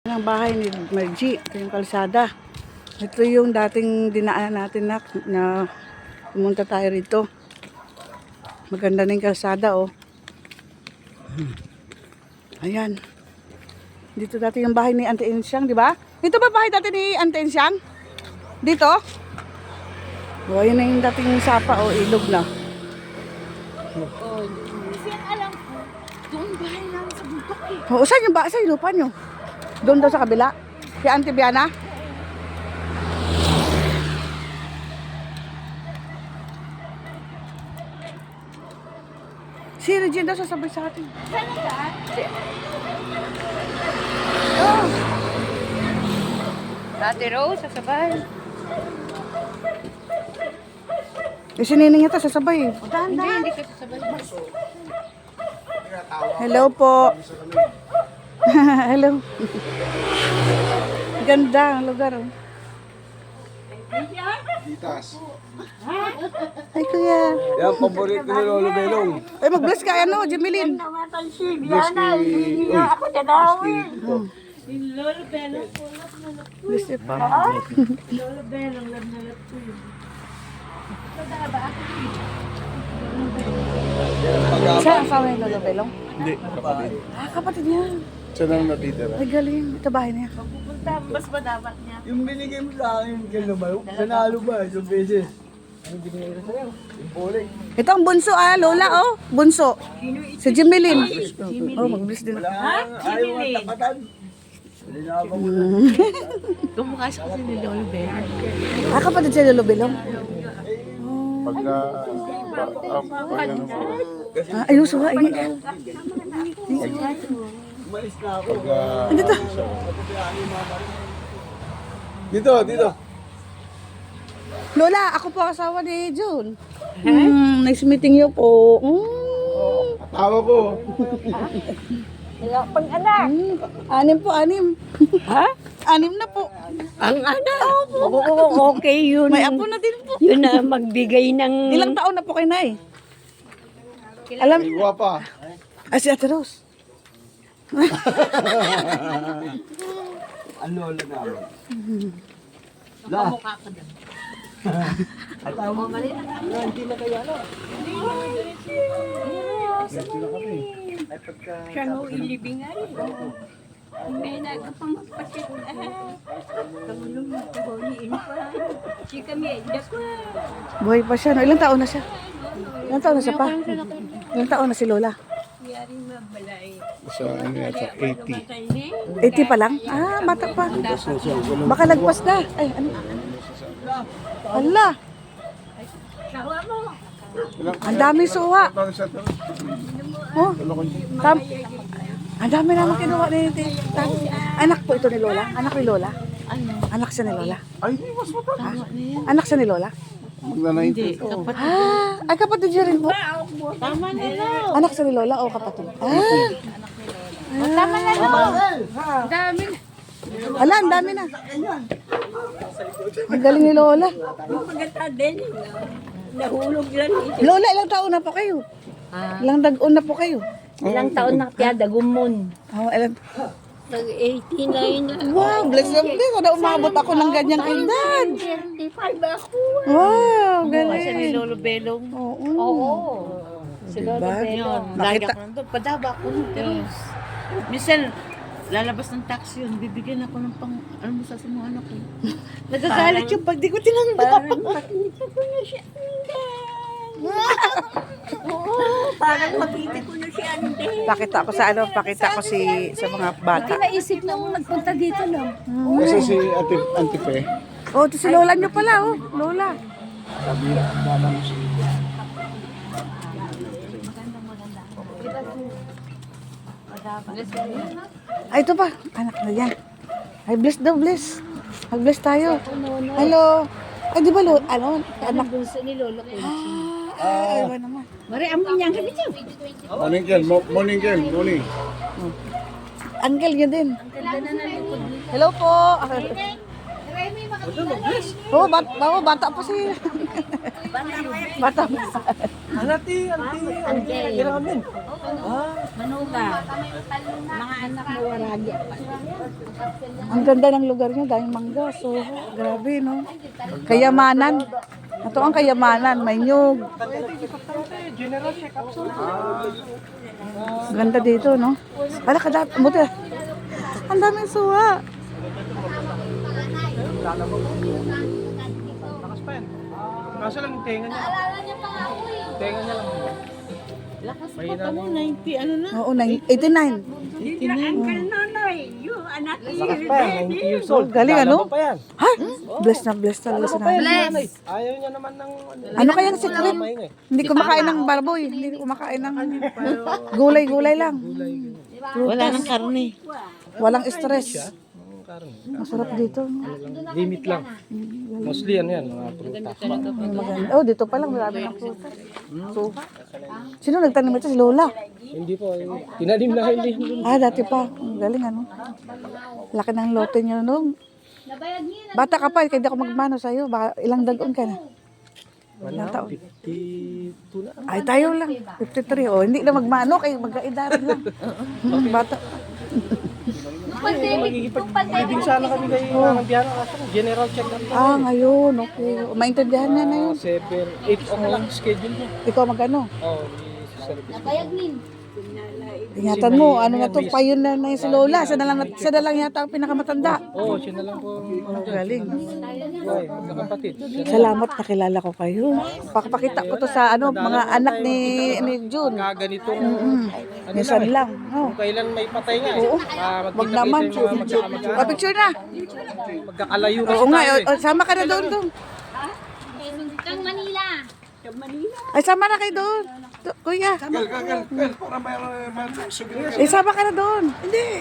Ang bahay ni Margie, ito yung kalsada. Ito yung dating dinaanan natin na pumunta tayo rito. Maganda na yung kalsada, oh. Ayan. Dito dati yung bahay ni Auntie Ensyang, di ba? Dito ba bahay dati ni Auntie Ensyang? Dito? Oh, yun na yung dating sapa, oh, ilog na. Kasi ang alam ko, doon bahay namin sa bundok eh. Oh, saan yung ba? Saan yung lupa nyo? Doon daw sa kabila? Si Auntie Biana? Si Regine daw sasabay sa atin. Saan ang daan? Oh. Dati Rose, sasabay. Eh, si Nining ito sasabay. Hindi ka sasabay. Hello po. Hello. Ganda ang lugar, oh. Ditas. Ay, kuya. Yan, paborito ni Lolo Belong. Ay, mag-bless ka, ano, Jimilin. Bless kay... Ako na daw eh. Lolo Belong, Bless you pa. Lolo Belong, lamnalat ko yun. Siya ang asawa ni Lolo Belong? Hindi, kapatid. Ah, kapatid niya. Siya na natitira. Ay, galing. Ito bahay niya. Pupunta, mas madapat niya. Yung binigay mo sa akin, kailan ba? Nanalo ba? Yung beses. Ano binigay ko sa'yo? Yung bowling. Ito ang bunso, ah, Lola, oh. Bunso. Si Jimilin. Oh, mag-bless din. Ayaw ang tapatan. Hindi na ako muna. Kumukha siya kasi ni Lolo Belong. Ah, kapatid si Lolo Belong. Pagka... Ah, ayun, suha. Ay, Umalis na ako. dito. Dito. Lola, ako po ang asawa ni June. Nice meeting you po. Tawa ko. Wala pang anak. Anim po, anim. Ha? Anim na po. Ang anak? Oo, okay yun. May apo na din po. Yun na magbigay ng... Ilang taon na po kayo, Nay? Alam, Guwapa. si Ate Rose. Ang lola namin. Kamukha ko din. Siya mo ilibingan. May nagpamagpasit. Kamulong mo kahuliin pa. Si kami, dako. Buhay pa siya. No? Ilang taon na siya? Ilang taon na siya pa? Ilang taon na si Lola? Yaring mabalay. Sa ano yata, 80. 80 pa lang? Ah, bata pa. Baka lagpas na. Ay, ano? Hala, Sawa mo. ang daming suwa. Oh, tam ang dami naman kinuha ni Anak po ito ni Lola? Anak ni Lola? Anak siya ni Lola? Ay, hindi mas mata. Anak siya ni Lola? Magna-90. Ah, ay kapatid niya rin po. Tama na lang. Anak siya ni Lola o kapatid? Ah, Tama na no. Dami. ala, ang dami na. Ang galing ni Lola. Maganda din. Nahulog lang. Lola, ilang taon na po kayo? Ilang dag-on na po kayo? Ilang taon na kaya dagumon. Oh, ilang... Nag-89 na. Wow, bless them din. Sana umabot ako ng ganyang edad. 35 ako. Wow, Kasi ni galing. Lolo Belong. Oo. Oo. Si Diba? Lolo Bello. Yun, lagi ako nandun. Padaba ako ng Diyos. Minsan, lalabas ng taxi yun, bibigyan ako ng pang, ano mo sa mga anak ko. Nagagalit yung pag di ko tinanggap. Parang makita ko na siya. Oo, parang makita ko na siya. Pakita ko sa ano, pakita ko sa mga bata. Naisip na mo nagpunta dito lang. Kasi si Antipe. Oh, ito si Lola nyo pala, oh. Lola. Sabi niya, ang dala mo si... Ay, ito pa. Anak na yan. Ay, bless daw, bless. Mag-bless tayo. Hello. Ay, di ba, ano, anak. Bunso ni Lolo ko. Ay, ba naman. Mari, amoy niya. Ganito. Morning, Ken. Morning, Ken. Morning. Angel niya din. Hello po. Oo, bata pa si... Bata pa. Anti, kailangan. Manuga. Mga anak mo waragi. Ang ganda ng lugar niyo, daming mangga. So, grabe, no? Kayamanan. Ito ang kayamanan, may nyug. General check-up. Ganda dito, no? Ala ka dati, buti. Ang daming suha. Lakas pa yan. Kaso lang yung tenga niya. Tenga niya lang. Lakas pa mo, 90, ano na? Oo, 89. 89. Lakas pa yan, 90 years old. Galing, ano? Lalaban pa yan. Ha? Bless na bless talaga sa nanay. Bless. Ayaw niya naman ng... Ano kaya ang secret? Maingay. Hindi kumakain ng baboy. Hindi kumakain ng gulay-gulay lang. Wala nang karne. Walang stress. Ang karne. Masarap dito. Limit lang. Mostly ano yan, mga prutas. Maganda. Oh, dito pa lang marami ng prutas. Suha. Sino nagtanim ito? Si Lola. Hindi po, tinanim na hindi. Ah, dati pa. Ang galing, ano? Laki ng lote niyo nung. Bata ka pa, kaya di ako magmano sa'yo. Baka ilang dagon ka na. Ilang taon? 52 na. Ay, tayo lang. 53. Oh, hindi na magmano, kaya magkaidaran lang. Bata. Magigipag-ibig sana kami kay Manang Diana. Kaso general check-up na. Ah, ngayon. Okay. Maintindihan niya na yun. 7, 8 o'clock schedule niya. Ikaw magano? Oo, di sa service. Ingatan mo, ano na to, payon na yung si Lola. Siya na lang yata ang pinakamatanda. Oo, siya na lang po. Oh, galing. Ay, magkakapatid. Salamat, nakilala ko kayo. Pakapakita ko to sa ano, mga anak ni June. Kaganitong Minsan lang. Oh. kung kailan may patay nga. Oo. Wag naman. Magkakalayo. Picture na. Magkakalayo Oo nga, sama ka na doon. Kang Manila. Ay, sama na kayo doon. Kuya. Sama ka na doon. Hindi.